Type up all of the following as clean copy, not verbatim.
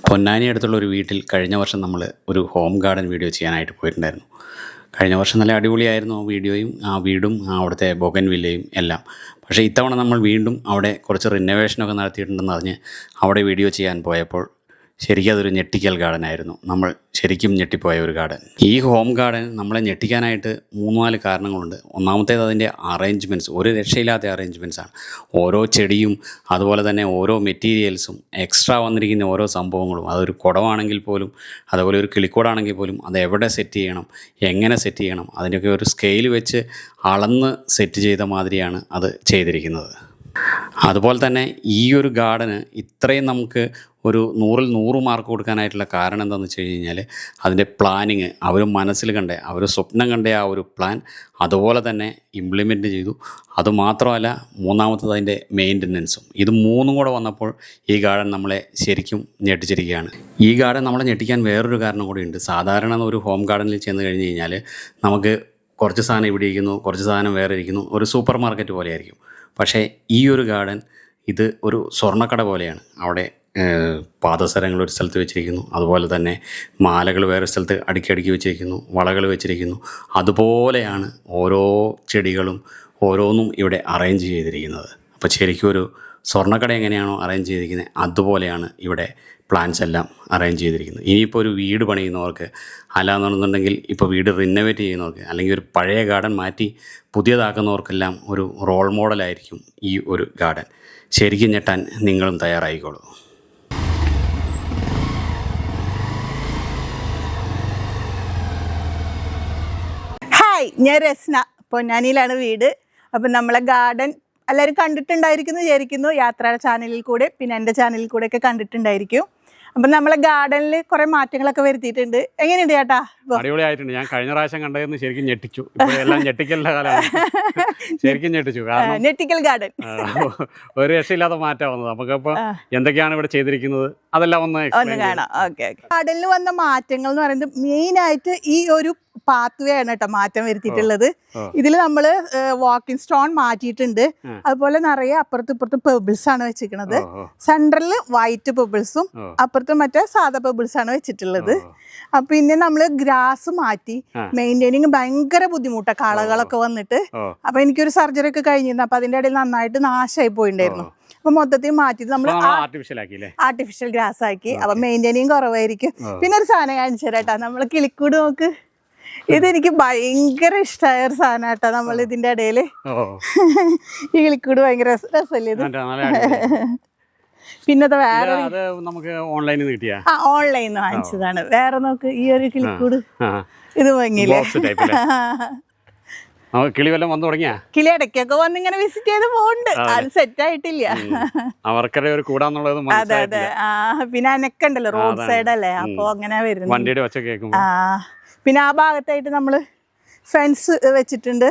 പൊന്നാനി അടുത്തുള്ള ഒരു വീട്ടിൽ കഴിഞ്ഞ വർഷം നമ്മൾ ഒരു ഹോം ഗാർഡൻ വീഡിയോ ചെയ്യാനായിട്ട് പോയിട്ടുണ്ടായിരുന്നു. കഴിഞ്ഞ വർഷം നല്ല അടിപൊളിയായിരുന്നു ആ വീഡിയോയും ആ വീടും അവിടുത്തെ ബൊഗൻവില്ലയും എല്ലാം. പക്ഷേ ഇത്തവണ നമ്മൾ വീണ്ടും അവിടെ കുറച്ച് റിനോവേഷനൊക്കെ നടത്തിയിട്ടുണ്ടെന്ന് അറിഞ്ഞ് അവിടെ വീഡിയോ ചെയ്യാൻ പോയപ്പോൾ ശരിക്കും അതൊരു ഞെട്ടിക്കൽ ഗാർഡൻ ആയിരുന്നു. നമ്മൾ ശരിക്കും ഞെട്ടിപ്പോയ ഒരു ഗാർഡൻ. ഈ ഹോം ഗാർഡൻ നമ്മളെ ഞെട്ടിക്കാനായിട്ട് 3-4 കാരണങ്ങളുണ്ട്. ഒന്നാമത്തേത് അതിൻ്റെ അറേഞ്ച്മെൻറ്റ്സ്, ഒരു രക്ഷയില്ലാത്ത അറേഞ്ച്മെൻറ്റ്സാണ്. ഓരോ ചെടിയും അതുപോലെ തന്നെ ഓരോ മെറ്റീരിയൽസും എക്സ്ട്രാ വന്നിരിക്കുന്ന ഓരോ സംഭവങ്ങളും, അതൊരു കുടമാണെങ്കിൽ പോലും അതുപോലെ ഒരു കിളിക്കൂടാണെങ്കിൽ പോലും അത് എവിടെ സെറ്റ് ചെയ്യണം, എങ്ങനെ സെറ്റ് ചെയ്യണം, അതിൻ്റെയൊക്കെ ഒരു സ്കെയിൽ വെച്ച് അളന്ന് സെറ്റ് ചെയ്ത മാതിരിയാണ് അത് ചെയ്തിരിക്കുന്നത്. അതുപോലെ തന്നെ ഈ ഒരു ഗാർഡന് ഇത്രയും നമുക്ക് ഒരു 100-ൽ 100 മാർക്ക് കൊടുക്കാനായിട്ടുള്ള കാരണം എന്താണെന്ന് വെച്ച് കഴിഞ്ഞാൽ അതിൻ്റെ പ്ലാനിങ്, അവർ മനസ്സിൽ കണ്ടേ, അവർ സ്വപ്നം കണ്ടേ ആ ഒരു പ്ലാൻ അതുപോലെ തന്നെ ഇംപ്ലിമെൻറ്റ് ചെയ്തു. അതുമാത്രമല്ല, മൂന്നാമത്തത് അതിൻ്റെ മെയിൻ്റനൻസും. ഇത് മൂന്നും കൂടെ വന്നപ്പോൾ ഈ ഗാർഡൻ നമ്മളെ ശരിക്കും ഞെട്ടിച്ചിരിക്കുകയാണ്. ഈ ഗാർഡൻ നമ്മളെ ഞെട്ടിക്കാൻ വേറൊരു കാരണം കൂടിയുണ്ട്. സാധാരണ ഒരു ഹോം ഗാർഡനിൽ ചെന്ന് കഴിഞ്ഞ് കഴിഞ്ഞാൽ നമുക്ക് കുറച്ച് സാധനം ഇവിടെ ഇരിക്കുന്നു, കുറച്ച് സാധനം വേറെ ഇരിക്കുന്നു, ഒരു സൂപ്പർ മാർക്കറ്റ് പോലെയായിരിക്കും. പക്ഷേ ഈ ഒരു ഗാർഡൻ ഇത് ഒരു സ്വർണ്ണക്കട പോലെയാണ്. അവിടെ പാദസരങ്ങൾ ഒരു സ്ഥലത്ത് വെച്ചിരിക്കുന്നു, അതുപോലെ തന്നെ മാലകൾ വേറെ സ്ഥലത്ത് അടുക്കി വെച്ചിരിക്കുന്നു, വളകൾ വെച്ചിരിക്കുന്നു. അതുപോലെയാണ് ഓരോ ചെടികളും ഓരോന്നും ഇവിടെ അറേഞ്ച് ചെയ്തിരിക്കുന്നത്. അപ്പോൾ ശരിക്കും ഒരു സ്വർണ്ണക്കട എങ്ങനെയാണോ അറേഞ്ച് ചെയ്തിരിക്കുന്നത് അതുപോലെയാണ് ഇവിടെ പ്ലാന്റ്സ് എല്ലാം അറേഞ്ച് ചെയ്തിരിക്കുന്നത്. ഇനിയിപ്പോൾ ഒരു വീട് പണിയുന്നവർക്ക്, അല്ലാന്നുണ്ടെങ്കിൽ ഇപ്പോൾ വീട് റിനോവേറ്റ് ചെയ്യുന്നവർക്ക്, അല്ലെങ്കിൽ ഒരു പഴയ ഗാർഡൻ മാറ്റി പുതിയതാക്കുന്നവർക്കെല്ലാം ഒരു റോൾ മോഡലായിരിക്കും ഈ ഒരു ഗാർഡൻ. ശരിക്കും ഞെട്ടാൻ നിങ്ങളും തയ്യാറായിക്കോളൂ. ഹായ്, ഞാൻ രസ്ന. പൊന്നാനിയിലാണ് വീട്. അപ്പം നമ്മളെ ഗാർഡൻ എല്ലാവരും കണ്ടിട്ടുണ്ടായിരിക്കുന്നു വിചാരിക്കുന്നു. യാത്രാ ചാനലിൽ കൂടെ, പിന്നെ എൻ്റെ ചാനലിൽ കൂടെ ഒക്കെ കണ്ടിട്ടുണ്ടായിരിക്കും. അപ്പം നമ്മളെ ഗാർഡനിൽ കുറേ മാറ്റങ്ങളൊക്കെ വരുത്തിയിട്ടുണ്ട്. എങ്ങനെയുണ്ട് ചേട്ടാ? അടിപൊളിയായിട്ടുണ്ട്. ഞാൻ കഴിഞ്ഞ പ്രാവശ്യം കണ്ടതെന്ന് ശരിക്കും ഞെട്ടിച്ചു. എല്ലാം ഞെട്ടിക്കലിൻ്റെ കാലമാണ്. ശരിക്കും ഞെട്ടിച്ചു. കാരണം ഞെട്ടിക്കൽ ഗാർഡൻ ഒരു രക്ഷയില്ലാത്ത മാറ്റം വന്നത്. നമുക്കപ്പോൾ എന്തൊക്കെയാണ് ഇവിടെ ചെയ്തിരിക്കുന്നത് അതെല്ലാം ഒന്ന് കാണാം. ഓക്കെ. ഗാർഡനിൽ വന്ന മാറ്റങ്ങൾ എന്ന് പറയുന്നത് മെയിനായിട്ട് ഈ ഒരു പാത്വേ ആണ് കേട്ടോ മാറ്റം വരുത്തിയിട്ടുള്ളത്. ഇതിൽ നമ്മൾ വാക്കിംഗ് സ്റ്റോൺ മാറ്റിയിട്ടുണ്ട്. അതുപോലെ നിറയെ അപ്പുറത്തും ഇപ്പുറത്തും പെബിൾസ് ആണ് വെച്ചിരിക്കുന്നത്. സെൻട്രലിൽ വൈറ്റ് പെബിൾസും അപ്പുറത്തും മറ്റേ സാധാ പെബിൾസ് ആണ് വെച്ചിട്ടുള്ളത്. പിന്നെ നമ്മൾ ഗ്രാസ് മാറ്റി. മെയിൻറ്റെയിനിങ് ഭയങ്കര ബുദ്ധിമുട്ടാണ്, കളകളൊക്കെ വന്നിട്ട്. അപ്പൊ എനിക്കൊരു സർജറി ഒക്കെ കഴിഞ്ഞിരുന്നു. അപ്പൊ അതിന്റെ ഇടയിൽ നന്നായിട്ട് നാശമായി പോയിട്ടുണ്ടായിരുന്നു. അപ്പൊ മൊത്തത്തിൽ മാറ്റിട്ട് നമ്മൾ ആർട്ടിഫിഷ്യൽ ഗ്രാസ് ആക്കി. അപ്പൊ മെയിൻറ്റെയിനിങ് കുറവായിരിക്കും. പിന്നെ ഒരു സാധനം കാണിച്ചു തരാട്ടാ, നമ്മള് കിളിക്കൂട് നോക്ക്. ഇതെനിക്ക് ഭയങ്കര ഇഷ്ടമായ ഒരു സാധനം കേട്ടോ. നമ്മൾ ഇതിന്റെ ഇടയില് ഈ കിളിക്കൂട് ഭയങ്കര രസമല്ലേ ഇത്. പിന്നെ വേറെ ഓൺലൈനിൽ വാങ്ങിച്ചതാണ്. വേറെ നോക്ക്, ഈ ഒരു കിളിക്കൂട് ഇത് ഭംഗിയില്ലേ. കിളി ഇടയ്ക്കൊക്കെ വന്ന് ഇങ്ങനെ വിസിറ്റ് ചെയ്ത് പോകുന്നുണ്ട്. അത് സെറ്റ് ആയിട്ടില്ല. അതെ അതെ. പിന്നെ അനക്കുണ്ടല്ലോ, റോഡ് സൈഡ് അല്ലേ, അപ്പൊ അങ്ങനെ വരുന്നു. പിന്നെ ആ ഭാഗത്തായിട്ട് നമ്മള് ഫെൻസ് വെച്ചിട്ടുണ്ട്.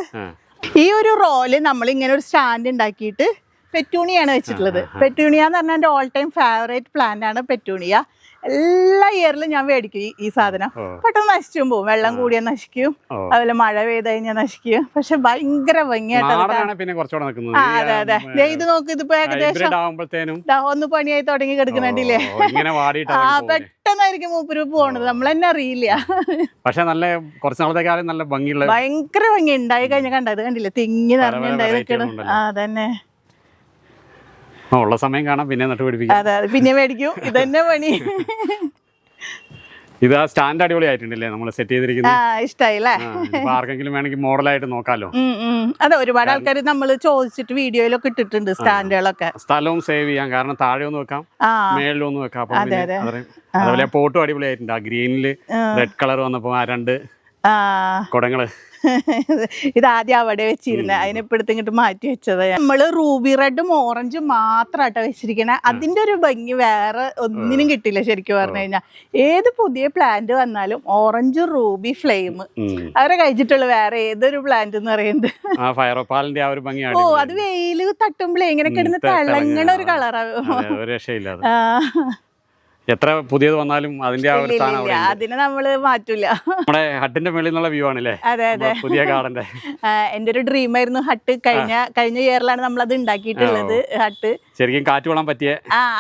ഈ ഒരു റോല് നമ്മൾ ഇങ്ങനെ ഒരു സ്റ്റാൻഡ് ഉണ്ടാക്കിയിട്ട് പെറ്റൂണിയാണ് വെച്ചിട്ടുള്ളത്. പെറ്റൂണിയ എന്ന് പറഞ്ഞാൽ എൻ്റെ ഓൾ ടൈം ഫേവറേറ്റ് പ്ലാന്റ് ആണ് പെറ്റൂണിയ. എല്ലാ ഇയറിലും ഞാൻ മേടിക്കും ഈ സാധനം. പെട്ടെന്ന് നശിച്ചും പോകും, വെള്ളം കൂടിയാൽ നശിക്കും, അതുപോലെ മഴ പെയ്ത് കഴിഞ്ഞാൽ നശിക്കും. പക്ഷെ ഭയങ്കര ഭംഗിയായിട്ട്. അതെ അതെ. ഇത് നോക്ക്, ഇതിപ്പോ ഏകദേശം ഒന്ന് പണിയായി തുടങ്ങി കിടക്കുന്നുണ്ടില്ലേ. പെട്ടെന്നായിരിക്കും മൂപ്പര് പോണത്, നമ്മൾ തന്നെ അറിയില്ല. പക്ഷെ നല്ല കുറച്ച് നാളത്തെ കാലം നല്ല ഭംഗിയുള്ള, ഭയങ്കര ഭംഗി ഉണ്ടായി കഴിഞ്ഞാൽ കണ്ടത് കണ്ടില്ലേ, തിങ്ങി നിറഞ്ഞുണ്ടായി നിൽക്കണം. അതന്നെ, ഉള്ള സമയം കാണാം, പിന്നെ നട്ടുപിടിപ്പിക്കും. അതെ, പിന്നെ മേടിക്കും. ഇതന്നെ പണി. ഇത് ആ സ്റ്റാൻഡ് അടിപൊളിയായിട്ടുണ്ടല്ലേ നമ്മൾ സെറ്റ് ചെയ്തിരിക്കുന്നത്. ഇഷ്ടായില്ലേ? ആർക്കെങ്കിലും വേണമെങ്കിൽ മോഡലായിട്ട് നോക്കാലോ. അതെ, ഒരുപാട് ആൾക്കാർ നമ്മൾ ചോദിച്ചിട്ട് വീഡിയോയിലൊക്കെ ഇട്ടിട്ടുണ്ട് സ്റ്റാൻഡുകളൊക്കെ. സ്ഥലവും സേവ് ചെയ്യാം, കാരണം താഴെ ഒന്ന് വെക്കാം, മേളിലും ഒന്ന് വെക്കാം. അതുപോലെ പോട്ടും അടിപൊളിയായിട്ടുണ്ട്. ആ ഗ്രീനില് റെഡ് കളർ വന്നപ്പോ ആ 2 കുടങ്ങള് ഇതാദ്യം അവിടെ വെച്ചിരുന്നത്, അതിനെപ്പെടുത്ത് ഇങ്ങോട്ട് മാറ്റി വെച്ചത്. നമ്മള് റൂബി റെഡും ഓറഞ്ചും മാത്രമായിട്ടാ വെച്ചിരിക്കണേ. അതിന്റെ ഒരു ഭംഗി വേറെ ഒന്നിനും കിട്ടില്ല. ശരിക്കും പറഞ്ഞു കഴിഞ്ഞാൽ ഏത് പുതിയ പ്ലാന്റ് വന്നാലും ഓറഞ്ച് റൂബി ഫ്ലെയിം അവരെ കഴിച്ചിട്ടുള്ളു. വേറെ ഏതൊരു പ്ലാന്റ് എന്ന് പറയുന്നത് അത് വെയില് തട്ടുമ്പോഴേ ഇങ്ങനെ കിടന്ന് തിളങ്ങണ ഒരു കളറാവും. എത്ര പുതിയത് വന്നാലും അതിന്റെ ആ ഒരു സ്ഥാനം അവിടെ ഉണ്ട്. അതിനെ നമ്മള് മാറ്റൂല. നമ്മുടെ ഹട്ടിന്റെ മേളിൽ നിന്നുള്ള വ്യൂ ആണല്ലേ അതെ അതെ, പുതിയ ഗാർഡന്റെ. എന്റെ ഒരു ഡ്രീം ആയിരുന്നു ഹട്ട്. കഴിഞ്ഞ ഇയറിലാണ് നമ്മൾ അത് ഉണ്ടാക്കിയിട്ടുള്ളത് ഹട്ട്. ശരിക്കും കാറ്റ് കൊള്ളാൻ പറ്റിയ.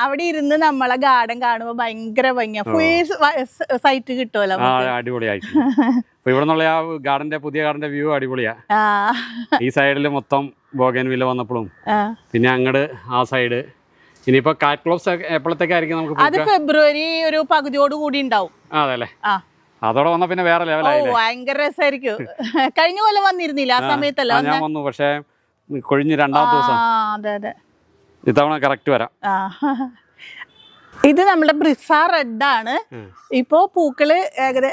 അവിടെ ഇരുന്ന് നമ്മളെ ഗാർഡൻ കാണുമ്പോ ഭയങ്കര ഭംഗിയാ, ഫുൾ സൈറ്റ് കിട്ടുമല്ലോ. അടിപൊളിയായിട്ട്. അപ്പൊ ഇവിടെ നിന്നുള്ള ആ ഗാർഡന്റെ പുതിയ ഗാർഡന്റെ വ്യൂ അടിപൊളിയാ. ഈ സൈഡില് മൊത്തം ബോഗൻവില്ല വന്നപ്പോഴും പിന്നെ അങ്ങട് ആ സൈഡ്. ഇനിയിപ്പോ കാറ്റ് ക്ലോപ്സ് എപ്പോഴത്തേക്കായിരിക്കും നമുക്ക്? അത് ഫെബ്രുവരി ഒരു പകുതിയോട് കൂടി ഉണ്ടാവും. അതെല്ലേ, അതോടെ വന്ന പിന്നെ വേറെ ലെവലായി. ഭയങ്കര രസമായിരിക്കും. കഴിഞ്ഞ കൊല്ലം വന്നിരുന്നില്ല ആ സമയത്തല്ല ഞാൻ വന്നു, പക്ഷെ കൊഴിഞ്ഞ് രണ്ടാമത്തെ ദിവസം. അതെ അതെ, ഇത്തവണ കറക്റ്റ് വരാം. ഇത് നമ്മുടെ ബ്രിസ റെഡ് ആണ്. ഇപ്പോ പൂക്കള്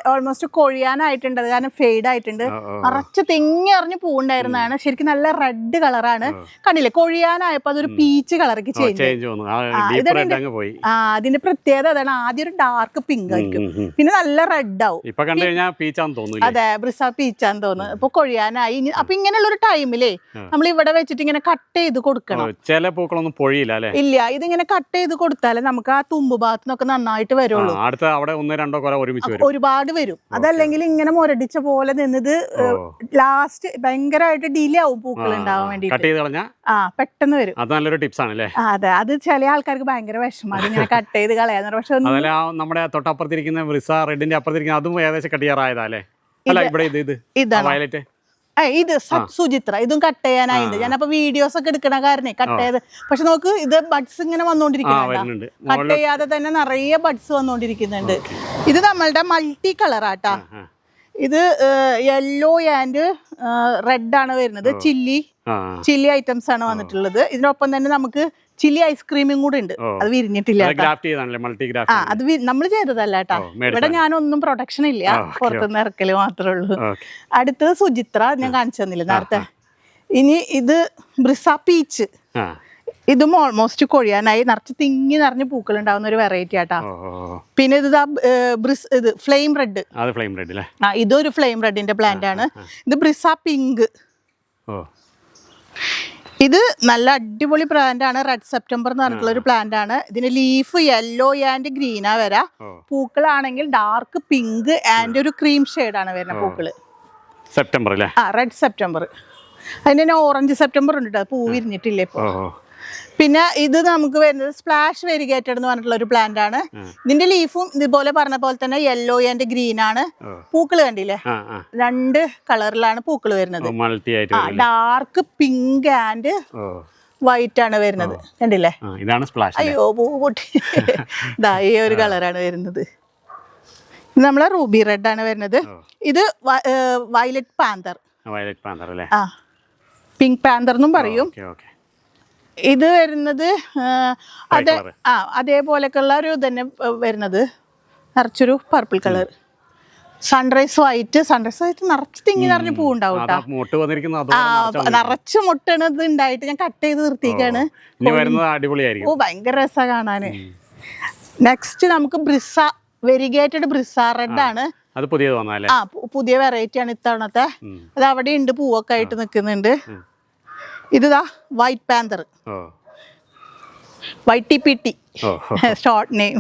ഓൾമോസ്റ്റ് കൊഴിയാനായിട്ടുണ്ട്, അത് കാരണം ഫെയ്ഡ് ആയിട്ടുണ്ട്. നിറച്ച് തിങ്ങി അറിഞ്ഞ് പൂവുണ്ടായിരുന്നതാണ്, ശരിക്കും നല്ല റെഡ് കളറാണ്. കണ്ടില്ലേ, കൊഴിയാനായപ്പോ അതൊരു പീച്ച് കളർക്ക് ചേഞ്ച്. അതിന്റെ പ്രത്യേകത അതാണ്. ആദ്യം ഒരു ഡാർക്ക് പിങ്ക് ആയിരിക്കും, പിന്നെ നല്ല റെഡ് ആവും. അതെ, ബ്രിസ പീച്ചാന്ന് തോന്നുന്നു. ഇപ്പൊ കൊഴിയാനായി. അപ്പൊ ഇങ്ങനെയുള്ള ഒരു ടൈമിലേ നമ്മൾ ഇവിടെ വെച്ചിട്ട് ഇങ്ങനെ കട്ട് ചെയ്ത് കൊടുക്കണം. ചില പൂക്കളൊന്നും പൊഴിയില്ല. ഇല്ല, ഇതിങ്ങനെ കട്ട് ചെയ്ത് കൊടുത്താലേ നമുക്ക് ആ തുമ്പ് ഭാഗത്തുനിന്നൊക്കെ നന്നായിട്ട് വരുള്ളൂ. ഒരുപാട് വരും. അതല്ലെങ്കിൽ ഇങ്ങനെ മുരടിച്ച പോലെ നിന്നത് ലാസ്റ്റ് ഭയങ്കരമായിട്ട് ഡിലേ ആവും പൂക്കൾ ഉണ്ടാവാൻ വേണ്ടിട്ട്. പെട്ടെന്ന് വരും. നല്ലൊരു ടിപ്സ് ആണ്. അതെ, അത് ചില ആൾക്കാർക്ക് ഭയങ്കര വിഷമമാണ് ഇങ്ങനെ കട്ട് ചെയ്ത് കളയാന്ന്. പക്ഷെ നമ്മുടെ തൊട്ടപ്പുറത്തിരിക്കുന്ന ബ്രിസ റെഡിന്റെ അപ്പുറത്തിരിക്കുന്ന അതും ഏകദേശം കട്ട് ചെയ്യാറായതല്ലേ? ഇതാണ് ഇത് സുചിത്ര. ഇതും കട്ട് ചെയ്യാനായിട്ട് ഞാനപ്പോ വീഡിയോസ് ഒക്കെ എടുക്കണ കാരണേ കട്ട് ചെയ്ത്. പക്ഷെ നോക്ക്, ഇത് ബഡ്സ് ഇങ്ങനെ വന്നോണ്ടിരിക്കുന്നുണ്ട്. കട്ട് ചെയ്യാതെ തന്നെ നിറയെ ബഡ്സ് വന്നോണ്ടിരിക്കുന്നുണ്ട്. ഇത് നമ്മളുടെ മൾട്ടി കളറാട്ടാ. ഇത് യെല്ലോ ആൻഡ് റെഡ് ആണ് വരുന്നത്. ചില്ലി ഐറ്റംസ് ആണ് വന്നിട്ടുള്ളത്. ഇതിനൊപ്പം തന്നെ നമുക്ക് ചില്ലി ഐസ്ക്രീമും കൂടെ ഉണ്ട്. അത് വിരിഞ്ഞിട്ടില്ല. അത് നമ്മൾ ചെയ്തതല്ല കേട്ടാ. ഇവിടെ ഞാനൊന്നും പ്രൊഡക്ഷൻ ഇല്ല, പുറത്തുനിന്ന് ഇറക്കല് മാത്രമേ ഉള്ളൂ. അടുത്തത് സുചിത്ര, ഞാൻ കാണിച്ചു തന്നില്ല നേരത്തെ. ഇനി ഇത് ബ്രിസ പീച്ച്. ഇതും ഓൾമോസ്റ്റ് കൊഴിയാനായി. നിറച്ച് തിങ്ങി നിറഞ്ഞ് പൂക്കൾ ഉണ്ടാവുന്ന ഒരു വെറൈറ്റി ആട്ടാ. പിന്നെ ഇത് ഫ്ലെയിം റെഡ്. ഇതൊരു ഫ്ലെയിം റെഡിന്റെ പ്ലാന്റ് ആണ്. ഇത് ബ്രിസ പിങ്ക്. ഇത് നല്ല അടിപൊളി പ്ലാന്റ് ആണ്. റെഡ് സെപ്റ്റംബർ എന്ന് പറഞ്ഞിട്ടുള്ള ഒരു പ്ലാന്റ് ആണ്. ഇതിന് ലീഫ് യെല്ലോ ആൻഡ് ഗ്രീനാ വരാ. പൂക്കളാണെങ്കിൽ ഡാർക്ക് പിങ്ക് ആൻഡ് ഒരു ക്രീം ഷെയ്ഡാണ് വരുന്ന പൂക്കള്. സെപ്റ്റംബർ അല്ലേ? Red September. അതിന് തന്നെ ഓറഞ്ച് സെപ്റ്റംബർ ഉണ്ട്, പൂ വിരിഞ്ഞിട്ടില്ല ഇപ്പൊ. പിന്നെ ഇത് നമുക്ക് വരുന്നത് സ്പ്ലാഷ് വെരിഗേറ്റഡ് എന്ന് പറഞ്ഞിട്ടുള്ള ഒരു പ്ലാന്റ് ആണ്. ഇതിന്റെ ലീഫും ഇതുപോലെ പറഞ്ഞ പോലെ തന്നെ യെല്ലോ ആൻഡ് ഗ്രീൻ ആണ്. പൂക്കള് കണ്ടില്ലേ, രണ്ട് കളറിലാണ് പൂക്കള് വരുന്നത്. ഡാർക്ക് പിങ്ക് ആൻഡ് വൈറ്റ് ആണ് വരുന്നത്. കണ്ടില്ലേ? അയ്യോ, പൂ പൊട്ടി. ഇതാ ഈ ഒരു കളറാണ് വരുന്നത്. ഇത് നമ്മളെ റൂബി റെഡ് ആണ് വരുന്നത്. ഇത് വയലറ്റ് പാന്തർ. പിങ്ക് പാന്തർ എന്നും പറയും. ഇത് വരുന്നത് അതേപോലെയൊക്കെയുള്ള ഒരു തന്നെ വരുന്നത്, നിറച്ചൊരു പർപ്പിൾ കളർ. സൺറൈസ് വൈറ്റ് നിറച്ച് തിങ്ങി നിറഞ്ഞ് പൂ ഉണ്ടാവും. നിറച്ച് മുട്ടണത് ഉണ്ടായിട്ട് ഞാൻ കട്ട് ചെയ്ത് നിർത്തിക്കാണ്. ഓ, ഭയങ്കര രസ കാണാന്. നെക്സ്റ്റ് നമുക്ക് ബ്രിസ വെരിഗേറ്റഡ് ബ്രിസ റെഡ് ആണ്. പുതിയ വെറൈറ്റി ആണ് ഇത്തവണത്തെ. അത് അവിടെ ഉണ്ട്, പൂവൊക്കെ ആയിട്ട് നിൽക്കുന്നുണ്ട്. ഇതാ വൈറ്റ് പാന്തർ, YTPT ഷോർട്ട് നെയിം.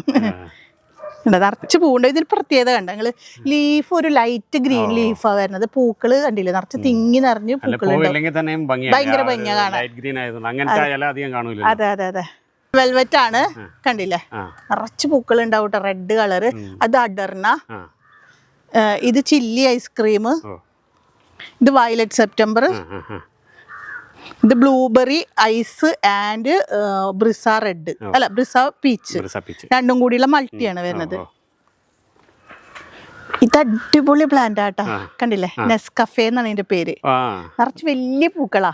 നിറച്ച് പൂവുണ്ട്. ഇതിൽ പ്രത്യേകത കണ്ട നിങ്ങള്, ലീഫ് ഒരു ലൈറ്റ് ഗ്രീൻ ലീഫാ വരുന്നത്. പൂക്കള് കണ്ടില്ലേ, നിറച്ച് തിങ്ങി നിറഞ്ഞ് പൂക്കളുണ്ട്. ഭയങ്കര ഭംഗിയാ കാണാൻ. അതെ അതെ അതെ, വെൽവെറ്റ് ആണ്. കണ്ടില്ലേ, നിറച്ച് പൂക്കൾ ഉണ്ടാവും. Red colour. അത് അഡർന. ഇത് ചില്ലി ഐസ്ക്രീം. ഇത് വയലറ്റ് സെപ്റ്റംബർ. ഇത് ബ്ലൂബെറി ഐസ് ആൻഡ് ബ്രിസ റെഡ്, അല്ല ബ്രിസ പീച്ച്. രണ്ടും കൂടിയുള്ള മൾട്ടിയാണ് വരുന്നത്. ഇത് അടിപൊളി പ്ലാന്റ് ആട്ടാ. കണ്ടില്ലേ, നെസ്കഫേ എന്നാണ് ഇതിന്റെ പേര്. നിറച്ച് വലിയ പൂക്കളാ.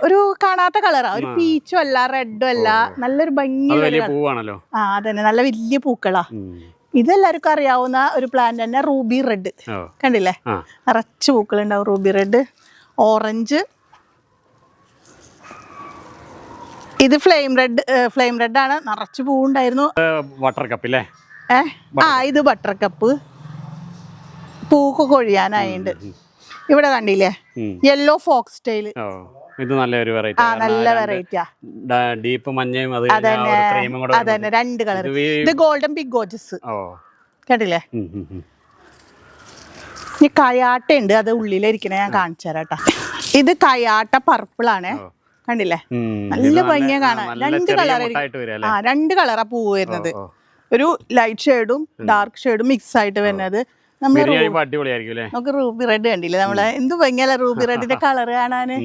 ഒരു കാണാത്ത കളറാ. ഒരു പീച്ചും അല്ല റെഡും അല്ല, നല്ലൊരു ഭംഗിയുള്ള. അതന്നെ, നല്ല വലിയ പൂക്കളാ. ഇതെല്ലാവർക്കും അറിയാവുന്ന ഒരു പ്ലാന്റ് തന്നെ, റൂബി റെഡ്. കണ്ടില്ലേ, നിറച്ച് പൂക്കൾ ഉണ്ടാവും. Ruby red, orange. ഇത് ഫ്ലെയിം റെഡ് ആണ്. നിറച്ച് പൂവുണ്ടായിരുന്നു. ഇത് ബട്ടർ കപ്പ്. പൂക്ക് കൊഴിയാനായിണ്ട്. ഇവിടെ കണ്ടില്ലേ യെല്ലോ ഫോക്സ് സ്റ്റൈല്. ഓ ഇത് നല്ലൊരു വെറൈറ്റി. നല്ല വെറൈറ്റിയാ. ഡീപ്പ് മഞ്ഞയും ക്രീമും കൂടെ. അതന്നെ 2 കളർ. ഇത് ഗോൾഡൻ ബിഗ് ഗോർജസ്. കണ്ടില്ലേ? ഈ കയാട്ട ഉണ്ട്, അത് ഉള്ളിലിരിക്കണ ഞാൻ കാണിച്ചു തരാം കേട്ടോ. ഇത് കയാട്ട പർപ്പിൾ ആണ്, കണ്ടില്ലേ? നല്ല ഭംഗിയാ കാണാൻ. 2 കളർ. 2 കളറാ പൂവ് വരുന്നത്. ഒരു ലൈറ്റ് ഷെയ്ഡും ഡാർക്ക് ഷെയ്ഡും മിക്സ് ആയിട്ട് വരുന്നത്. നമുക്ക് റൂബി റെഡ് കണ്ടില്ലേ? നമ്മളെ എന്ത് ഭംഗിയല്ല റൂബി റെഡിന്റെ കളർ കാണാന്.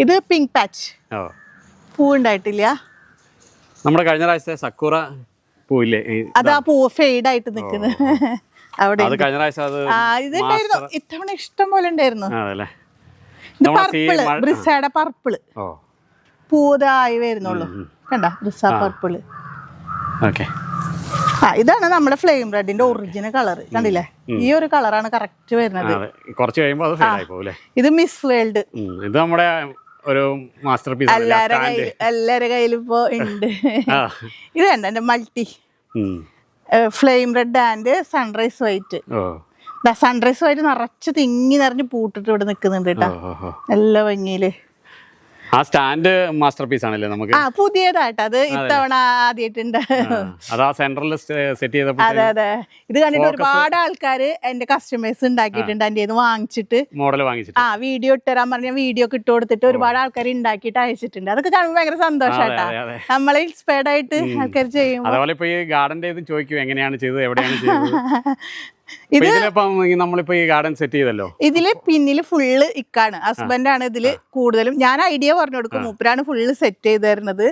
ഇത് പിങ്ക് പാച്ച്, പൂ ഉണ്ടായിട്ടില്ല. നമ്മുടെ കഴിഞ്ഞ പ്രാവശ്യത്തെ സക്കുറ പൂവില്ലേ, അത് ആ പൂവ് ഫെയ്ഡ് ആയിട്ട് നിക്കുന്നത് അവിടെ. ഇതുണ്ടായിരുന്നു ഇത്തവണ ഇഷ്ടം പോലെ ഉണ്ടായിരുന്നു. ഇത് പർപ്പിള്, ബ്രിസയുടെ പർപ്പിള് പൂതായി വരുന്നുള്ളൂ. കണ്ട ബ്രിസ പർപ്പിള്. ഇതാണ് നമ്മുടെ ഫ്ലെയിം റെഡിന്റെ ഒറിജിനൽ കളർ. കണ്ടില്ലേ? ഈ ഒരു കളറാണ് കറക്റ്റ് വരുന്നത്. കുറച്ച് കഴിയുമ്പോൾ അത് ഫെയ്ഡ് ആയി പോവുല്ലേ? ഇത് മിസ് വേൾഡ്. ഇത് നമ്മുടെ ഒരു മാസ്റ്റർ പീസ്. എല്ലാരുടെ കയ്യിലും ഇപ്പോ ഉണ്ട്. ഇത് കണ്ട എന്റെ multi flame red and sunrise white. Sunrise white നിറച്ച് തിങ്ങി നിറഞ്ഞ് പൂട്ടിട്ട് ഇവിടെ നിക്കുന്നുണ്ട് കേട്ടോ, നല്ല ഭംഗിയില്. ആ സ്റ്റാൻഡ് മാസ്റ്റർ പീസ് ആണല്ലേ നമുക്ക്? പുതിയതായിട്ട് അത് ഇത്തവണ ആദ്യമായിട്ടുണ്ട്. അതെ അതെ. ഇത് കണ്ടിട്ട് ഒരുപാട് ആൾക്കാര് എന്റെ കസ്റ്റമേഴ്സ് ഉണ്ടാക്കിയിട്ടുണ്ട്. എന്റെ വാങ്ങിച്ചിട്ട് മോഡൽ വാങ്ങിച്ചിട്ട് വീഡിയോ ഇട്ടുതരാൻ പറഞ്ഞ വീഡിയോ ഇട്ട് കൊടുത്തിട്ട് ഒരുപാട് ആൾക്കാർ ഉണ്ടാക്കിയിട്ട് അയച്ചിട്ടുണ്ട്. അതൊക്കെ കാണുമ്പോൾ ഭയങ്കര സന്തോഷാട്ടാ. നമ്മളെ ഇൻസ്പയർഡ് ആയിട്ട് ആൾക്കാർ ചെയ്യും. അതുപോലെ ഇപ്പൊ ഈ ഗാർഡന്റെ ഇത് ചോദിക്കും എങ്ങനെയാണ് ചെയ്തത്, എവിടെയാണ് ചെയ്തത്. നമ്മളിപ്പോ ഈ ഗാർഡൻ സെറ്റ് ചെയ്തല്ലോ, ഇതില് പിന്നില് ഫുള്ള് ഇക്കാണ്, ഹസ്ബൻഡാണ് ഇതില് കൂടുതലും. ഞാൻ ഐഡിയ പറഞ്ഞു കൊടുക്കും, മൂപ്പരാണ് ഫുള്ള് സെറ്റ് ചെയ്ത് തരുന്നത്.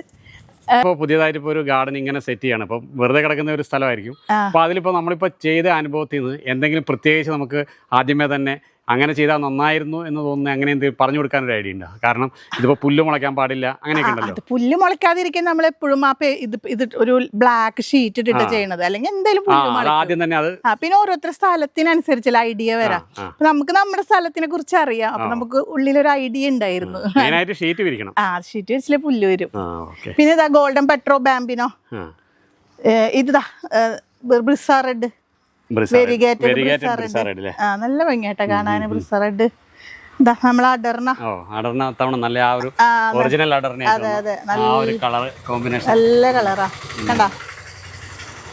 ഇപ്പോൾ പുതിയതായിട്ട് ഇപ്പോൾ ഒരു ഗാർഡൻ ഇങ്ങനെ സെറ്റ് ചെയ്യാണ്. അപ്പം വെറുതെ കിടക്കുന്ന ഒരു സ്ഥലമായിരിക്കും. അപ്പോൾ അതിലിപ്പോൾ നമ്മളിപ്പോൾ ചെയ്ത അനുഭവത്തിൽ നിന്ന് എന്തെങ്കിലും പ്രത്യേകിച്ച് നമുക്ക് ആദ്യമേ തന്നെ അങ്ങനെ ചെയ്താൽ നന്നായിരുന്നു എന്ന് തോന്നുന്നു, അങ്ങനെ എന്ത് പറഞ്ഞു കൊടുക്കാൻ ഒരു ഐഡിയ ഉണ്ടോ? കാരണം ഇതിപ്പോൾ പുല്ല് മുളയ്ക്കാൻ പാടില്ല അങ്ങനെയൊക്കെ ഉണ്ടല്ലോ. പുല്ല് മുളയ്ക്കാതിരിക്കാൻ നമ്മളെപ്പോഴും ഇത് ഒരു ബ്ലാക്ക് ഷീറ്റ് ഇട്ടിട്ട് ചെയ്യണത്, അല്ലെങ്കിൽ എന്തായാലും ആദ്യം തന്നെ അത്. പിന്നെ ഓരോരുത്തർ സ്ഥലത്തിനനുസരിച്ചുള്ള ഐഡിയ വരാം. നമുക്ക് നമ്മുടെ സ്ഥലത്തിനെ കുറിച്ച് അറിയാം, അപ്പൊ നമുക്ക് ഉള്ളിലൊരു ഐഡിയ ഉണ്ടായിരുന്നു. ഷീറ്റ് വിരിക്കണം. ഷീറ്റ് വിരിച്ചില്ലേ പുല്ല് വരും. പിന്നെ ഇതാ ഗോൾഡൻ പെട്രോ ബാമ്പിനോ, ഇതാ ബ്രിസ റെഡ്, നല്ല ഭംഗിയായിട്ടാ കാണാൻ ബ്രിസ റെഡ്. ഇതാ നമ്മളെ അടർണ, നല്ല കളറാ കണ്ടാ.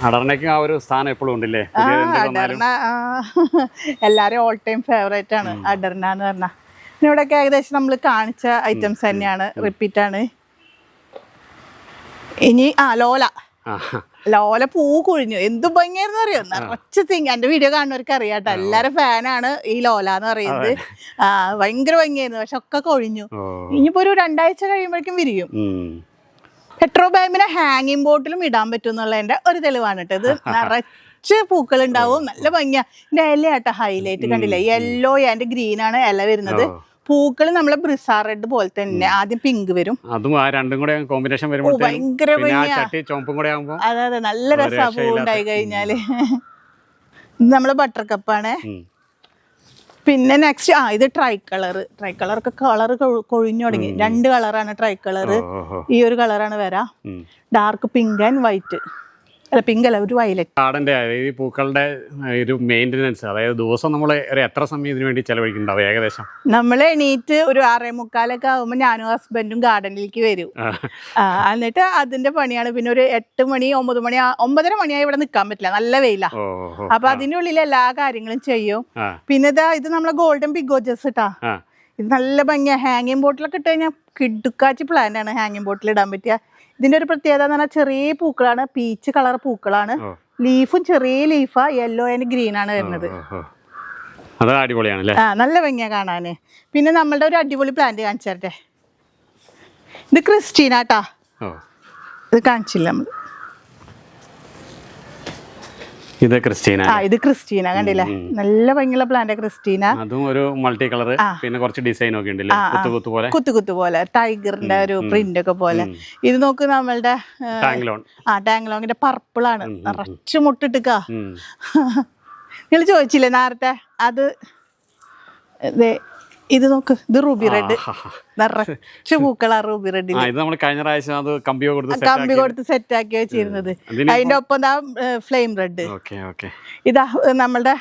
അടർണയ്ക്കും ആ ഒരു സ്ഥാനം എപ്പോഴും ഉണ്ടല്ലേ? അടർണ എല്ലാരും ഓൾ ടൈം ഫേവറേറ്റ് ആണ് അടർണ എന്ന് പറഞ്ഞാ. പിന്നെ ഇവിടെയൊക്കെ ഏകദേശം നമ്മൾ കാണിച്ച ഐറ്റംസ് തന്നെയാണ്, റിപ്പീറ്റ് ആണ്. ഇനി ലോല, ലോല പൂ കൊഴിഞ്ഞു, എന്ത് ഭംഗിയായിരുന്നു അറിയോ? നിറച്ച് തിങ്ങി. എന്റെ വീഡിയോ കാണുന്നവർക്ക് അറിയാട്ടോ, എല്ലാരും ഫാനാണ് ഈ ലോല എന്ന് പറയുന്നത്. ഭയങ്കര ഭംഗിയായിരുന്നു, പക്ഷെ ഒക്കെ കൊഴിഞ്ഞു. ഇനിയിപ്പോ ഒരു 2 ആഴ്ച കഴിയുമ്പോഴേക്കും വിരിയും. പെട്രോ ബാമ്പിനെ ഹാങ്ങിങ് ബോട്ടിലും ഇടാൻ പറ്റും എന്നുള്ളതിന്റെ ഒരു തെളിവാണ് കേട്ടോ. ഇത് നിറച്ച് പൂക്കൾ ഉണ്ടാവും, നല്ല ഭംഗിയാ. ഇതിന്റെ ഇലയാട്ടോ ഹൈലൈറ്റ്, കണ്ടില്ലേ? യെല്ലോ ആൻഡ് ഗ്രീൻ ആണ് ഇല വരുന്നത്. പൂക്കൾ നമ്മളെ ബ്രിസ റെഡ് പോലെ തന്നെ ആദ്യം പിങ്ക് വരും, അതും രണ്ടും കൂടെ കോമ്പിനേഷൻ ഭയങ്കര അതെ അതെ, നല്ല രസാ പൂ ഉണ്ടായി കഴിഞ്ഞാല്. ഇത് നമ്മളെ ബട്ടർ കപ്പാണ്. പിന്നെ നെക്സ്റ്റ് ഇത് ട്രൈ കളറൊക്കെ കളർ കൊഴിഞ്ഞു തുടങ്ങി. 2 കളറാണ് ട്രൈ കളർ. ഈ ഒരു കളറാണ് വരാ, ഡാർക്ക് പിങ്ക് ആൻഡ് വൈറ്റ്. അല്ല പിങ്ക് അല്ല, ഒരു വയലറ്റ്. ഗാർഡന്റെ ഈ പൂക്കളുടെ ഒരു മെയിൻ്റെനൻസ്, അതായത് ദിവസം നമ്മൾ എത്ര സമയം ഇതിനു വേണ്ടി ചെലവഴിക്കുന്നുണ്ടാവും ഏകദേശം? നമ്മൾ എണീറ്റ് ഒരു 6:45 ആകുമ്പോൾ ഞാനും ഹസ്ബൻഡും ഗാർഡനിലേക്ക് വരും. എന്നിട്ട് അതിന്റെ പണിയാണ്. പിന്നെ ഒരു 8 മണി 9 മണി 9:30 മണിയായി ഇവിടെ നിൽക്കാൻ പറ്റില്ല, നല്ല വെയിലാ. അപ്പൊ അതിന്റെ ഉള്ളിൽ എല്ലാ കാര്യങ്ങളും ചെയ്യും. പിന്നെ ഇത് നമ്മളെ ഗോൾഡൻ ബിഗ് ഗോർജസ് ഇട്ടാ. ഇത് നല്ല ഭംഗിയാ. ഹാങ്ങിങ് ബോട്ടിലൊക്കെ ഇട്ട് കഴിഞ്ഞാൽ കിടുക്കാച്ചി പ്ലാന്റ് ആണ് ഹാങ്ങിങ് ബോട്ടിൽ ഇടാൻ പറ്റിയ. ഇതിന്റെ ഒരു പ്രത്യേകത എന്ന് പറഞ്ഞാൽ ചെറിയ പൂക്കളാണ്, പീച്ച് കളർ പൂക്കളാണ്. ലീഫും ചെറിയ ലീഫാ, യെല്ലോ ആൻഡ് ഗ്രീൻ ആണ് വരുന്നത്. നല്ല ഭംഗിയാ കാണാന്. പിന്നെ നമ്മളുടെ ഒരു അടിപൊളി പ്ലാന്റ് കാണിച്ചു തരട്ടെ. ഇത് ക്രിസ്റ്റീനാട്ടാ, ഇത് കാണിച്ചില്ല നമ്മള്. ഇത് ക്രിസ്റ്റീന കണ്ടില്ലേ? നല്ല ഭംഗിയുള്ള പ്ലാന്റ് ക്രിസ്റ്റീന. അതും ഒരു മൾട്ടി കളർ, പിന്നെ കുറച്ച് ഡിസൈൻ ഒക്കെ ഉണ്ടല്ലേ, കുത്തു പോലെ ടൈഗറിന്റെ ഒരു പ്രിന്റ് ഒക്കെ പോലെ. ഇത് നോക്ക്, നമ്മളുടെ ടാങ്ലോങ്ങിന്റെ പർപ്പിൾ ആണ്, നിറച്ചു മുട്ടിട്ടുക. നിങ്ങൾ ചോദിച്ചില്ലേ നേരത്തെ, അത് ഇത് നോക്ക്, ഇത് റൂബി റെഡ്, നിറച്ച് പൂക്കളാ റൂബി റെഡിൽ. കമ്പി കൊടുത്ത് സെറ്റ് ആക്കി വെച്ചിരുന്നത്. അതിന്റെ ഒപ്പം ഫ്ലെയിം റെഡ്. ഇതാ നമ്മളുടെ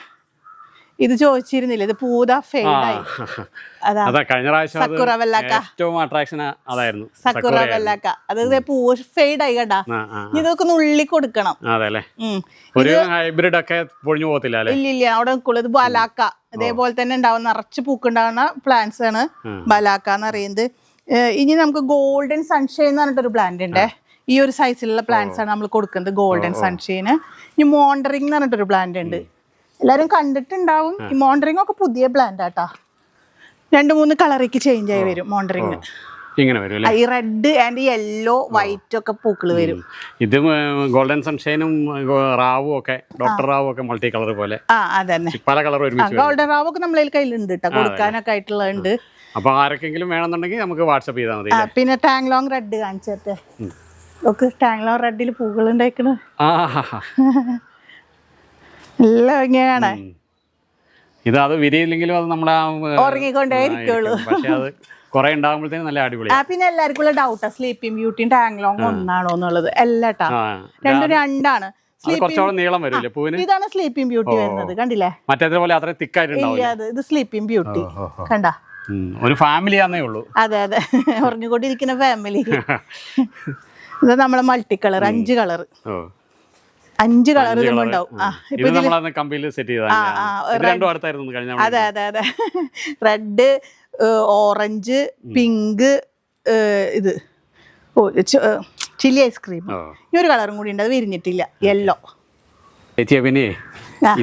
ഇത് ചോദിച്ചിരുന്നില്ല, ഇത് പൂത ഫെയ്ഡായി. അതാ കഴിഞ്ഞ പ്രാവശ്യം സക്കുറ വെള്ളാക്ക, ഏറ്റവും അട്രാക്ഷൻ അതായിരുന്നു സക്കുറ വെള്ളാക്ക. അത് പൂവ് ഫെയ്ഡായി കേട്ടാ. ഇതൊക്കെ ഉള്ളി കൊടുക്കണം. അതെല്ലേ, ഒരു ഹൈബ്രിഡ് ഒക്കെ പൊഴിഞ്ഞു പോകത്തില്ല അല്ലേ? ഇല്ല അവിടെ നിൽക്കുള്ളൂ. ഇത് ബലാക്ക, ഇതേപോലെ തന്നെ ഉണ്ടാവും, നിറച്ച് പൂക്കുണ്ടാവുന്ന പ്ലാന്റ്സ് ആണ് ബലാക്ക എന്ന് പറയുന്നത്. ഇനി നമുക്ക് ഗോൾഡൻ സൺഷൈൻ എന്ന് പറഞ്ഞിട്ടൊരു പ്ലാന്റ് ഉണ്ട്. ഈ ഒരു സൈസിലുള്ള പ്ലാന്റ്സ് ആണ് നമ്മൾ കൊടുക്കുന്നത്, ഗോൾഡൻ സൺഷൈന്. ഇനി മോണ്ടറിംഗ് എന്ന് പറഞ്ഞിട്ടൊരു പ്ലാന്റ് ഉണ്ട്, എല്ലാരും കണ്ടിട്ടുണ്ടാവും. ഈ മോണ്ടറിംഗ് ഒക്കെ പുതിയ പ്ലാന്റ് ആട്ടാ, 2-3 കളറേക്ക് ചേഞ്ച് ആയി വരും മോണ്ടറിംഗ്. ഇങ്ങനെ വരും, ഈ റെഡ് ആൻഡ് യെല്ലോ വൈറ്റ് ഒക്കെ പൂക്കൾ വരും. ഇത് ഗോൾഡൻ സൺഷൈനും റാവും ഒക്കെ, ഡോക്ടർ റാവും ഒക്കെ മൾട്ടി കളർ പോലെ അതന്നെ പല കളർ ഒരുമിച്ച്. ഗോൾഡൻ റാവ് ഒക്കെ നമ്മളെ കയ്യിലുണ്ട് കേട്ടോ, കൊടുക്കാനൊക്കെ ആയിട്ടുള്ളത്. അപ്പൊ ആർക്കെങ്കിലും വേണമെന്നുണ്ടെങ്കിൽ നമുക്ക് വാട്സപ്പ് ചെയ്താൽ മതി. പിന്നെ ടാങ്ലോങ് റെഡ് കാണിച്ചിട്ട് നോക്ക്, ടാങ്ലോങ് റെഡിൽ പൂക്കൾ ഉണ്ടായിക്കണ്. എല്ലാം ഇങ്ങനെയാണ്. ഇത് അത് വിരിയില്ലെങ്കിലും അത് നമ്മളെ ഉറങ്ങിക്കൊണ്ടേയിരിക്കുള്ളൂ. പക്ഷെ അത് കുറെ ഉണ്ടാകുമ്പോഴത്തേനും നല്ല അടിപൊളി. പിന്നെ എല്ലാവർക്കും ഉള്ള ഡൗട്ടാ സ്ലീപ്പിംഗ് ബ്യൂട്ടിയും ടാങ്ലോങ് ഒന്നാണോ എന്നുള്ളത്. എല്ലാട്ടാ രണ്ടാണ്. നീളം വരില്ലേ പൂവിന്? ഇതാണ് സ്ലീപ്പിംഗ് ബ്യൂട്ടി വരുന്നത്, കണ്ടില്ലേ? മറ്റേതുപോലെ അത്ര തിക്കായിട്ടുണ്ടാവും. ഇത് സ്ലീപ്പിംഗ് ബ്യൂട്ടി കണ്ടാ, ഒരു ഫാമിലി ആന്നേ ഉള്ളൂ. അതെ ഉറങ്ങിക്കൊണ്ടിരിക്കുന്ന ഫാമിലി. ഇത് നമ്മളെ മൾട്ടി കളർ, 5 കളർ ഇതിലുണ്ടാവും. അതെ റെഡ്, ഓറഞ്ച്, പിങ്ക്, ഇത് ചില്ലി ഐസ്ക്രീം. ഈ ഒരു കളറും കൂടി ഉണ്ട്, അത് വിരിഞ്ഞിട്ടില്ല, യെല്ലോ. പിന്നെ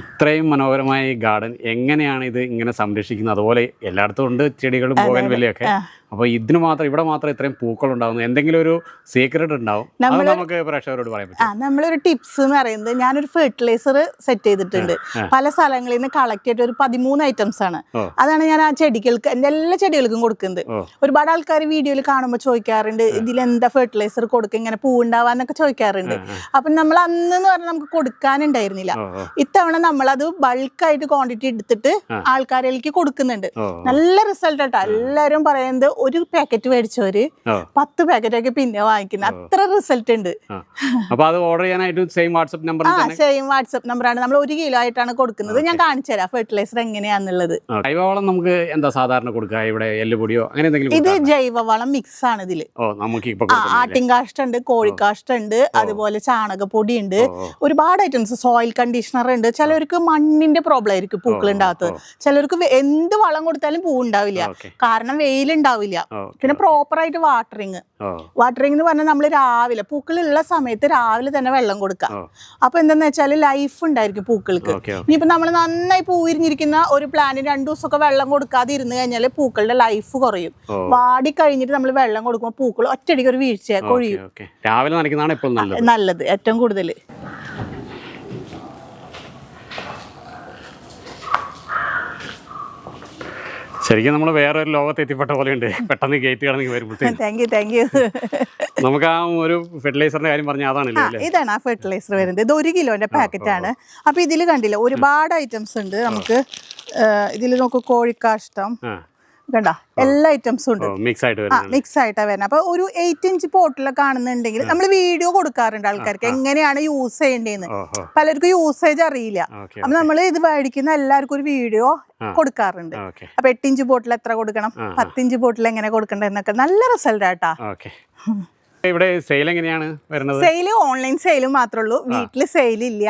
ഇത്രയും മനോഹരമായ ഈ ഗാർഡൻ എങ്ങനെയാണ് ഇത് ഇങ്ങനെ സംരക്ഷിക്കുന്നത്? അതുപോലെ എല്ലായിടത്തും ഉണ്ട് ചെടികളും ബോഗൻവില്ലയൊക്കെ. അപ്പൊ ഇതിന് മാത്രം, ഇവിടെ മാത്രം ഇത്രയും പൂക്കൾ ഉണ്ടാവുന്നു, എന്തെങ്കിലും ഒരു സീക്രട്ട് ഉണ്ടാവും, അത് നമുക്ക് പ്രേക്ഷകരോട് പറയാൻ പറ്റും. നമ്മളൊരു ടിപ്സ് എന്ന് പറയുന്നത്, ഞാനൊരു ഫെർട്ടിലൈസർ സെറ്റ് ചെയ്തിട്ടുണ്ട്. പല സ്ഥലങ്ങളിൽ നിന്ന് കളക്ട് ചെയ്തിട്ട് ഒരു 13 ഐറ്റംസ് ആണ്. അതാണ് ഞാൻ ആ ചെടികൾക്ക്, എൻ്റെ എല്ലാ ചെടികൾക്കും കൊടുക്കുന്നത്. ഒരുപാട് ആൾക്കാർ വീഡിയോയിൽ കാണുമ്പോൾ ചോദിക്കാറുണ്ട്, ഇതിലെന്താ ഫെർട്ടിലൈസർ കൊടുക്കുക, ഇങ്ങനെ പൂ ഉണ്ടാവാന്നൊക്കെ ചോദിക്കാറുണ്ട്. അപ്പൊ നമ്മൾ അന്ന് പറഞ്ഞാൽ നമുക്ക് കൊടുക്കാനുണ്ടായിരുന്നില്ല. ഇത്തവണ നമ്മളത് ബൾക്കായിട്ട് ക്വാണ്ടിറ്റി എടുത്തിട്ട് ആൾക്കാരിലേക്ക് കൊടുക്കുന്നുണ്ട്. നല്ല റിസൾട്ട് ആട്ടോ. എല്ലാരും പറയുന്നത് ഒരു പാക്കറ്റ് മേടിച്ചവര് 10 പാക്കറ്റൊക്കെ പിന്നെ വാങ്ങിക്കുന്നത്, അത്ര റിസൾട്ട് ഉണ്ട്. സെയിം വാട്സ്ആപ്പ് നമ്പറാണ്. നമ്മൾ 1 കിലോ ആയിട്ടാണ് കൊടുക്കുന്നത്. ഞാൻ കാണിച്ചു തരാം ഫെർട്ടിലൈസർ എങ്ങനെയാന്നുള്ളത്. ജൈവവളം നമുക്ക് എന്താ സാധാരണ കൊടുക്കുക ഇവിടെ? എല്ലുപൊടിയോ അങ്ങനെ എന്തെങ്കിലും? ഇത് ജൈവവളം മിക്സ് ആണ് ഇതില്. ആട്ടിൻകാഷ്ടം ഉണ്ട്, കോഴിക്കാഷ്ടം ഉണ്ട്, അതുപോലെ ചാണകപ്പൊടി ഉണ്ട്, ഒരുപാട് ഐറ്റംസ്. സോയിൽ കണ്ടീഷണർ ഉണ്ട്. ചിലർക്ക് മണ്ണിന്റെ പ്രോബ്ലം ആയിരിക്കും പൂക്കൾ ഉണ്ടാകാത്തത്. ചിലർക്ക് എന്ത് വളം കൊടുത്താലും പൂ ഉണ്ടാവില്ല, കാരണം വെയിലുണ്ടാവില്ല. പിന്നെ പ്രോപ്പർ ആയിട്ട് വാട്ടറിങ് എന്ന് പറഞ്ഞാൽ നമ്മൾ രാവിലെ പൂക്കളുള്ള സമയത്ത് രാവിലെ തന്നെ വെള്ളം കൊടുക്കുക. അപ്പൊ എന്താന്ന് വെച്ചാല് ലൈഫ് ഉണ്ടായിരിക്കും പൂക്കൾക്ക്. ഇനിയിപ്പോ നമ്മൾ നന്നായി പൂ വിരിഞ്ഞിരിക്കുന്ന ഒരു പ്ലാന്റിന് 2 ദിവസമൊക്കെ വെള്ളം കൊടുക്കാതെ ഇരുന്ന് കഴിഞ്ഞാല് പൂക്കളുടെ ലൈഫ് കുറയും. വാടി കഴിഞ്ഞിട്ട് നമ്മൾ വെള്ളം കൊടുക്കുമ്പോൾ പൂക്കൾ ഒറ്റയടിക്ക് ഒരു വീഴ്ച കൊഴിയും. രാവിലെ നനയ്ക്കുന്നതാണ് നല്ലത്, ഏറ്റവും കൂടുതൽ. ശരിക്കും നമ്മൾ വേറൊരു ലോകത്ത് എത്തിപ്പെട്ട പോലെയുണ്ട് പെട്ടെന്ന് ഗേറ്റ് കടന്ന് വരുമ്പോഴത്തേക്ക്. Thank you. നമുക്ക് ആ ഒരു ഫെർട്ടിലൈസറിന്റെ കാര്യം പറഞ്ഞാൽ അതാണല്ലേ? ഇതാണ് ആ ഫെർട്ടിലൈസർ വരുന്നത്. ഇത് 1 കിലോന്റെ പാക്കറ്റ് ആണ്. അപ്പൊ ഇതിൽ കണ്ടില്ല ഒരുപാട് ഐറ്റംസ് ഉണ്ട്. നമുക്ക് ഇതിൽ നോക്കൂ, കോഴിക്കാഷ്ടം കണ്ട, എല്ലാ ഐറ്റംസും ഉണ്ട്. മിക്സ് ആയിട്ടാ വരുന്നത്. അപ്പൊ ഒരു 8 ഇഞ്ച് പോട്ടിലൊക്കെ കാണുന്നുണ്ടെങ്കിൽ നമ്മൾ വീഡിയോ കൊടുക്കാറുണ്ട് ആൾക്കാർക്ക് എങ്ങനെയാണ് യൂസ് ചെയ്യേണ്ടതെന്ന്. പലർക്കും യൂസേജ് അറിയില്ല. അപ്പൊ നമ്മൾ ഇത് മേടിക്കുന്ന എല്ലാവർക്കും ഒരു വീഡിയോ കൊടുക്കാറുണ്ട്. അപ്പൊ 8 ഇഞ്ച് ബോട്ടിൽ എത്ര കൊടുക്കണം, 10 ഇഞ്ച് ബോട്ടിൽ എങ്ങനെ കൊടുക്കണ്ട എന്നൊക്കെ നല്ല റിസൾട്ട് ആട്ടാ. ഇവിടെ സെയിൽ എങ്ങനെയാണ് വരുന്നത്? സെയിൽ ഓൺലൈൻ സെയിൽ മാത്രമേ ഉള്ളൂ, വീട്ടില് സെയിൽ ഇല്ല.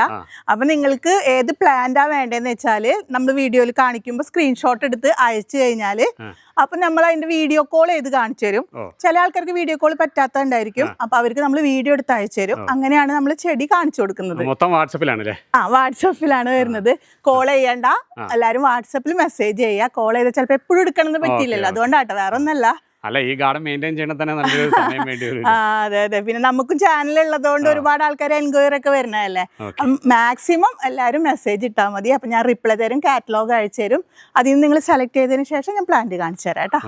അപ്പൊ നിങ്ങൾക്ക് ഏത് പ്ലാന്റാ വേണ്ടതെന്ന് വെച്ചാല് നമ്മൾ വീഡിയോയിൽ കാണിക്കുമ്പോൾ സ്ക്രീൻഷോട്ട് എടുത്ത് അയച്ചു കഴിഞ്ഞാല് അപ്പൊ നമ്മൾ അതിന്റെ വീഡിയോ കോൾ ചെയ്ത് കാണിച്ചു തരും. ചില ആൾക്കാർക്ക് വീഡിയോ കോൾ പറ്റാത്തതുണ്ടായിരിക്കും. അപ്പൊ അവർക്ക് നമ്മൾ വീഡിയോ എടുത്ത് അയച്ചു തരും. അങ്ങനെയാണ് നമ്മൾ ചെടി കാണിച്ചു കൊടുക്കുന്നത്. വാട്സപ്പിലാണ് വരുന്നത്. കോൾ ചെയ്യണ്ട, എല്ലാരും വാട്സപ്പിൽ മെസ്സേജ് ചെയ്യുക. കോൾ ചെയ്താൽ ചിലപ്പോൾ എപ്പോഴും എടുക്കണമെന്ന് പറ്റിയില്ലല്ലോ, അതുകൊണ്ടാട്ടോ, വേറെ ഒന്നല്ല. അല്ല, ഈ ഗാർഡൻ മെയിൻറ്റെയിൻ ചെയ്യണ തന്നെ നല്ലൊരു സമയം വേണ്ടി വരും. അതെ. പിന്നെ നമുക്കും ചാനൽ ഉള്ളതുകൊണ്ട് ഒരുപാട് ആൾക്കാർ എൻക്വയറി ഒക്കെ വരുന്നതല്ലേ. മാക്സിമം എല്ലാവരും മെസ്സേജ് ഇട്ടാൽ മതി. അപ്പൊ ഞാൻ റിപ്ലൈ തരും, കാറ്റലോഗ് അയച്ചു തരും. അതിൽ നിന്ന് നിങ്ങൾ സെലക്ട് ചെയ്തതിന് ശേഷം ഞാൻ പ്ലാന്റ് കാണിച്ചു തരാം കേട്ടോ.